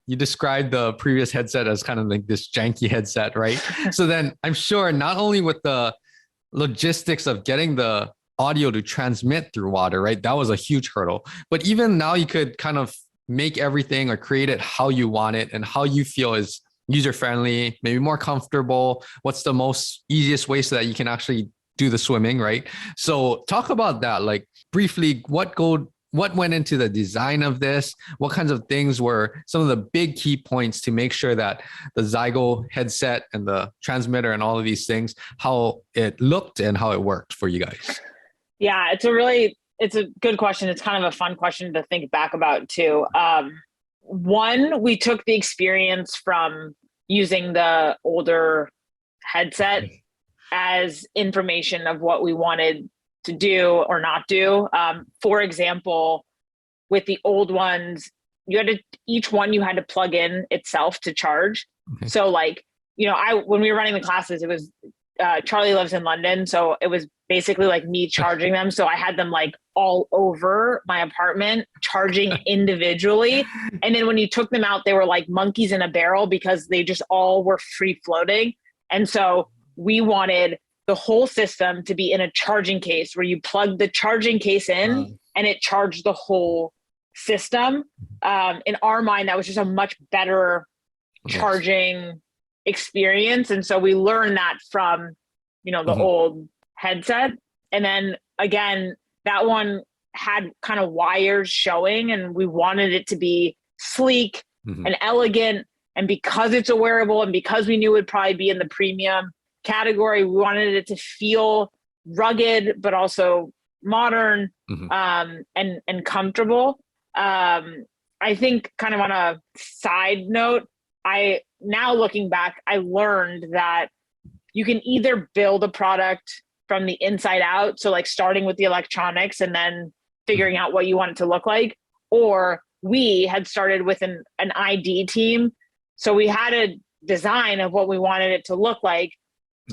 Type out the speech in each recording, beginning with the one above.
you described the previous headset as kind of like this janky headset, right? So then I'm sure not only with the logistics of getting the audio to transmit through water, right? That was a huge hurdle. But even now you could kind of make everything or create it how you want it and how you feel is user-friendly, maybe more comfortable. What's the most easiest way so that you can actually do the swimming, right? So talk about that, like briefly, what went into the design of this? What kinds of things were some of the big key points to make sure that the Zygo headset and the transmitter and all of these things, how it looked and how it worked for you guys? Yeah, it's a good question. It's kind of a fun question to think back about too. One, we took the experience from using the older headset as information of what we wanted to do or not do. For example, with the old ones, each one you had to plug in itself to charge. Okay. So like, when we were running the classes, it was Charlie lives in London. So it was basically like me charging them. So I had them like all over my apartment charging individually. And then when you took them out, they were like monkeys in a barrel because they just all were free floating. And so we wanted the whole system to be in a charging case where you plug the charging case in and it charged the whole system. In our mind, that was just a much better charging experience. And so we learned that from, the old headset. And then again, that one had kind of wires showing and we wanted it to be sleek and elegant. And because it's a wearable and because we knew it would probably be in the premium category, we wanted it to feel rugged, but also modern and comfortable. I think kind of on a side note, now looking back, I learned that you can either build a product from the inside out. So like starting with the electronics and then figuring out what you want it to look like, or we had started with an ID team. So we had a design of what we wanted it to look like.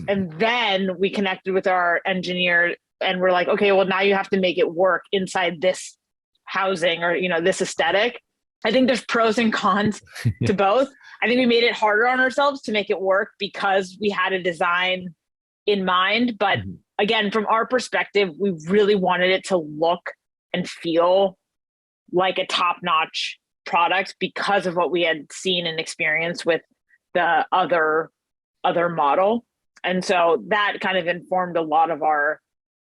And then we connected with our engineer and we're like, okay, well now you have to make it work inside this housing or, this aesthetic. I think there's pros and cons to both. I think we made it harder on ourselves to make it work because we had a design in mind. But again, from our perspective, we really wanted it to look and feel like a top-notch product because of what we had seen and experienced with the other model. And so that kind of informed a lot of our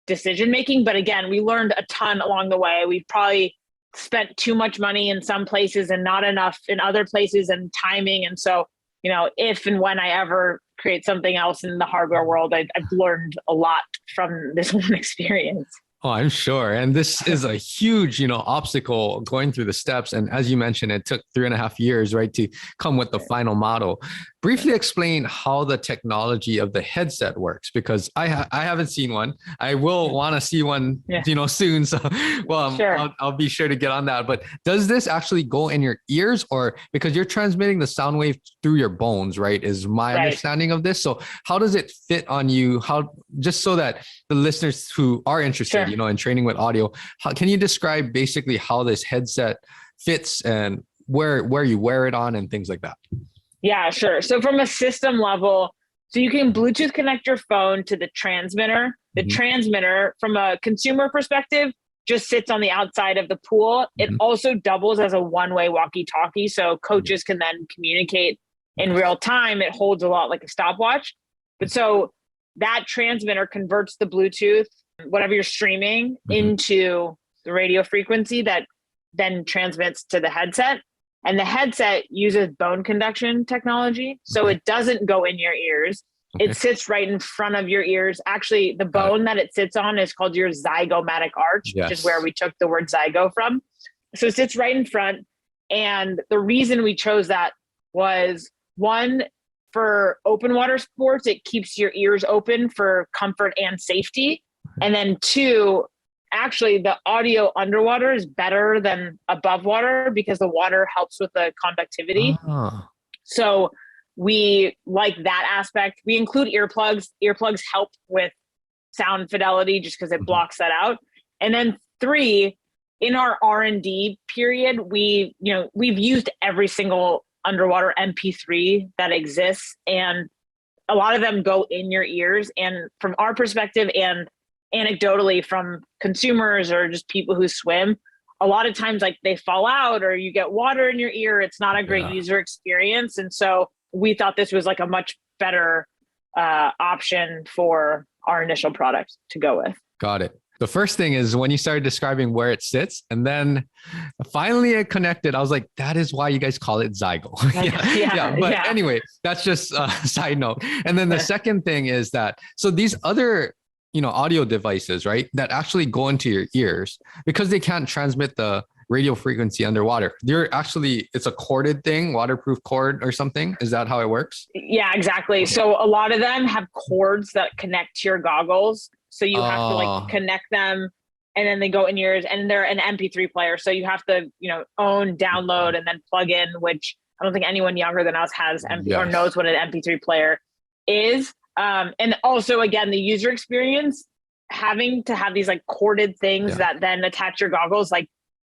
decision-making. But again, we learned a ton along the way. We probably spent too much money in some places and not enough in other places and timing. And so, if and when I ever create something else in the hardware world, I've learned a lot from this one experience. Oh, I'm sure. And this is a huge, obstacle going through the steps. And as you mentioned, it took 3.5 years, right, to come with the final model. Briefly explain how the technology of the headset works, because I haven't seen one. I will want to see one, soon. So, sure. I'll be sure to get on that. But does this actually go in your ears, or because you're transmitting the sound wave through your bones, right? Is my understanding of this. So how does it fit on you? Just so that the listeners who are interested, in training with audio, can you describe basically how this headset fits and where you wear it on and things like that? Yeah, sure. So from a system level, so you can Bluetooth connect your phone to the transmitter. The transmitter, from a consumer perspective, just sits on the outside of the pool. It also doubles as a one-way walkie-talkie, so coaches can then communicate in real time. It holds a lot like a stopwatch. But so that transmitter converts the Bluetooth, whatever you're streaming, into the radio frequency that then transmits to the headset. And the headset uses bone conduction technology. So it doesn't go in your ears. It sits right in front of your ears. Actually, the bone that it sits on is called your zygomatic arch, which is where we took the word zygo from. So it sits right in front. And the reason we chose that was, one, for open water sports, it keeps your ears open for comfort and safety. And then two, actually the audio underwater is better than above water because the water helps with the conductivity. So we like that aspect. We include earplugs. Earplugs help with sound fidelity just because it blocks that out. And then three, in our R&D period, we've used every single underwater MP3 that exists, and a lot of them go in your ears. And from our perspective, and anecdotally from consumers or just people who swim, a lot of times like they fall out or you get water in your ear. It's not a great user experience. And so we thought this was like a much better option for our initial product to go with. Got it. The first thing is when you started describing where it sits, and then finally it connected. I was like, that is why you guys call it Zygo. But anyway, that's just a side note. And then the second thing is that, so these other, audio devices, right, that actually go into your ears, because they can't transmit the radio frequency underwater. It's a corded thing, waterproof cord or something. Is that how it works? Yeah, exactly. Okay. So a lot of them have cords that connect to your goggles. So you have to like connect them, and then they go in yours, and they're an MP3 player. So you have to, download and then plug in, which I don't think anyone younger than us has or knows what an MP3 player is. And also, again, the user experience, having to have these like corded things that then attach your goggles, like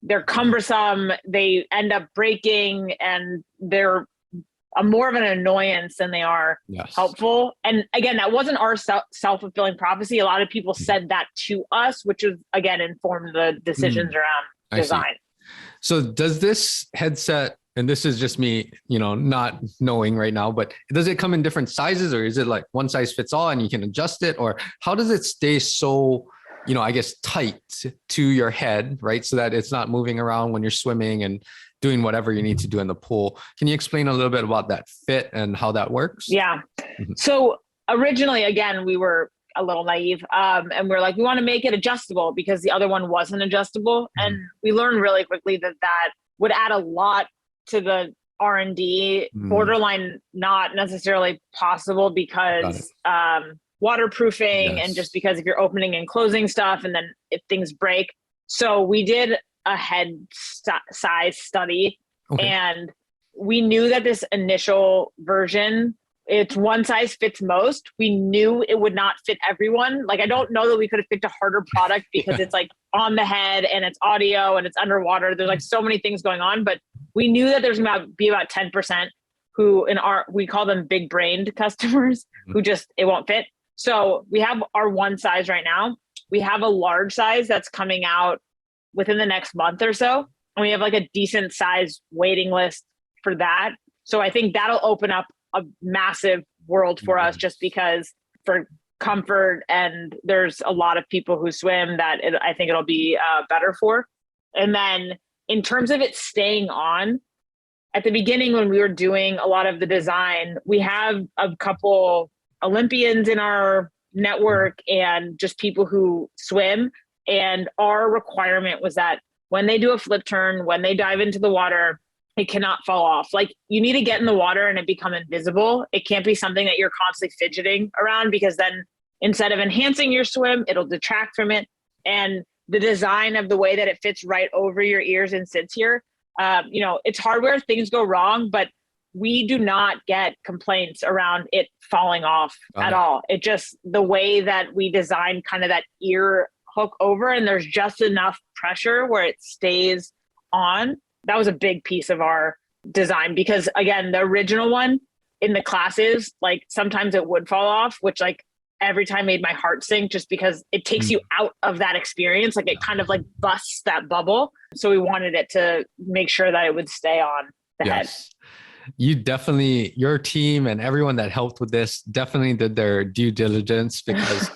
they're cumbersome, they end up breaking, and they're more of an annoyance than they are helpful. And again, that wasn't our self-fulfilling prophecy. A lot of people said that to us, which is, again, informed the decisions around design. So does this headset, and this is just me, not knowing right now, but does it come in different sizes, or is it like one size fits all and you can adjust it? Or how does it stay so, I guess, tight to your head, right? So that it's not moving around when you're swimming and doing whatever you need to do in the pool. Can you explain a little bit about that fit and how that works? Yeah. So originally, again, we were a little naive, and we're like, we want to make it adjustable because the other one wasn't adjustable. And we learned really quickly that would add a lot to the R&D, borderline not necessarily possible because waterproofing and just because if you're opening and closing stuff and then if things break. So we did a head size study, and we knew that this initial version, it's one size fits most. We knew it would not fit everyone. Like, I don't know that we could have picked a harder product because it's like on the head and it's audio and it's underwater. There's like so many things going on, but we knew that there's going to be about 10% who we call them big brained customers who just, it won't fit. So we have our one size right now. We have a large size that's coming out within the next month or so. And we have like a decent size waiting list for that. So I think that'll open up a massive world for us just because for comfort, and there's a lot of people who swim that I think it'll be better for. And then in terms of it staying on, at the beginning when we were doing a lot of the design, we have a couple Olympians in our network and just people who swim. And our requirement was that when they do a flip turn, when they dive into the water, it cannot fall off. Like, you need to get in the water and it become invisible. It can't be something that you're constantly fidgeting around, because then instead of enhancing your swim, it'll detract from it. And the design of the way that it fits right over your ears and sits here, it's hardware, things go wrong, but we do not get complaints around it falling off at all. It just, the way that we design kind of that ear hook over, and there's just enough pressure where it stays on. That was a big piece of our design, because again, the original one in the classes, like sometimes it would fall off, which like every time made my heart sink, just because it takes you out of that experience. Like, it kind of like busts that bubble. So we wanted it to make sure that it would stay on the head. Your team and everyone that helped with this definitely did their due diligence, because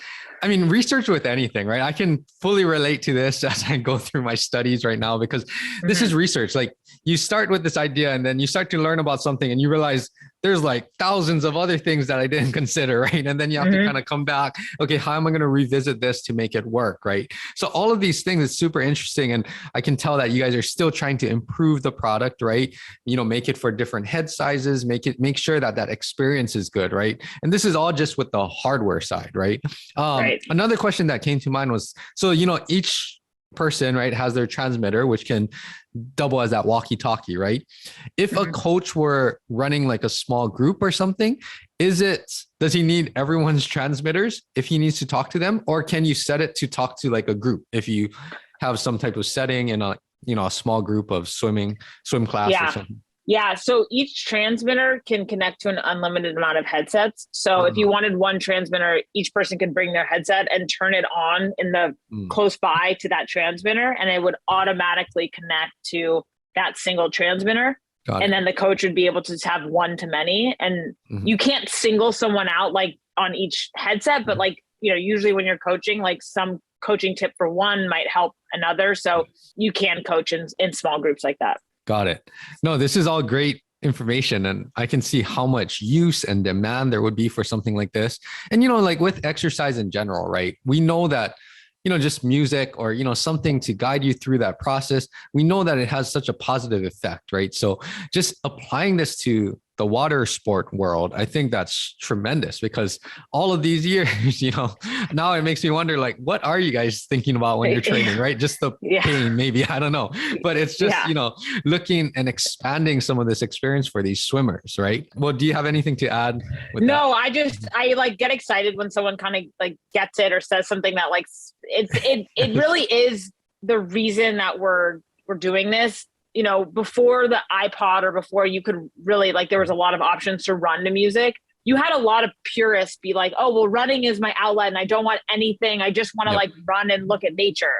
research with anything, right? I can fully relate to this as I go through my studies right now, because this is research. Like, you start with this idea and then you start to learn about something and you realize there's like thousands of other things that I didn't consider, right? And then you have to kind of come back, okay, how am I going to revisit this to make it work, right? So all of these things is super interesting. And I can tell that you guys are still trying to improve the product, right? Make it for different head sizes, make sure that experience is good, right? And this is all just with the hardware side, right? Another question that came to mind was, so, each person, right, has their transmitter, which can double as that walkie-talkie, right? If a coach were running like a small group or something, does he need everyone's transmitters if he needs to talk to them? Or can you set it to talk to like a group if you have some type of setting in a small group of swim class or something? Yeah. So each transmitter can connect to an unlimited amount of headsets. So if you wanted one transmitter, each person could bring their headset and turn it on in the close by to that transmitter, and it would automatically connect to that single transmitter. And then the coach would be able to just have one to many. And you can't single someone out like on each headset, but like, you know, usually when you're coaching, like some coaching tip for one might help another. So you can coach in small groups like that. Got it. No, this is all great information, and I can see how much use and demand there would be for something like this. And, you know, like with exercise in general, right? We know that, you know, just music or, you know, something to guide you through that process. We know that it has such a positive effect, right? So just applying this to the water sport world, I think that's tremendous, because all of these years, you know, now it makes me wonder, like, what are you guys thinking about when you're training, right? Just the pain, maybe, I don't know, but it's just, you know, looking and expanding some of this experience for these swimmers, right? Well, do you have anything to add with that? I like get excited when someone kind of like gets it or says something that like, it really is the reason that we're doing this. You know, before the iPod or before you could really like, there was a lot of options to run to music. You had a lot of purists be like, oh, well, running is my outlet and I don't want anything. I just want to like run and look at nature.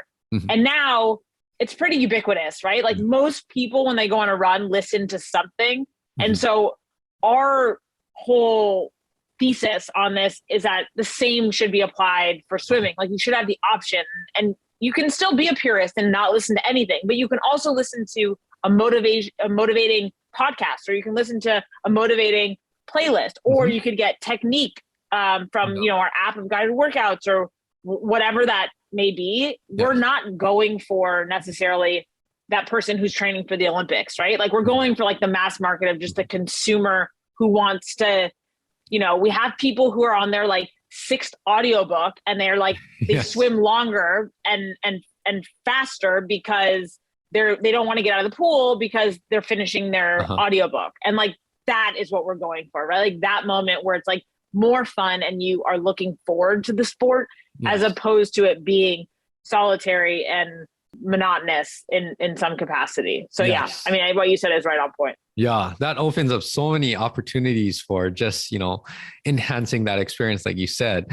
And now it's pretty ubiquitous, right? Like most people, when they go on a run, listen to something. And so our whole thesis on this is that the same should be applied for swimming. Like you should have the option, and you can still be a purist and not listen to anything, but you can also listen to a motivating podcast, or you can listen to a motivating playlist, or you could get technique from, you know, our app of guided workouts or whatever that may be. We're not going for necessarily that person who's training for the Olympics, right? Like we're going for like the mass market of just the consumer who wants to, you know, we have people who are on their like 6th audiobook and they're like, they swim longer and faster because they don't want to get out of the pool because they're finishing their audiobook. And like, that is what we're going for, right? Like that moment where it's like more fun and you are looking forward to the sport as opposed to it being solitary and monotonous in some capacity. So I mean, what you said is right on point. Yeah, that opens up so many opportunities for just, you know, enhancing that experience, like you said.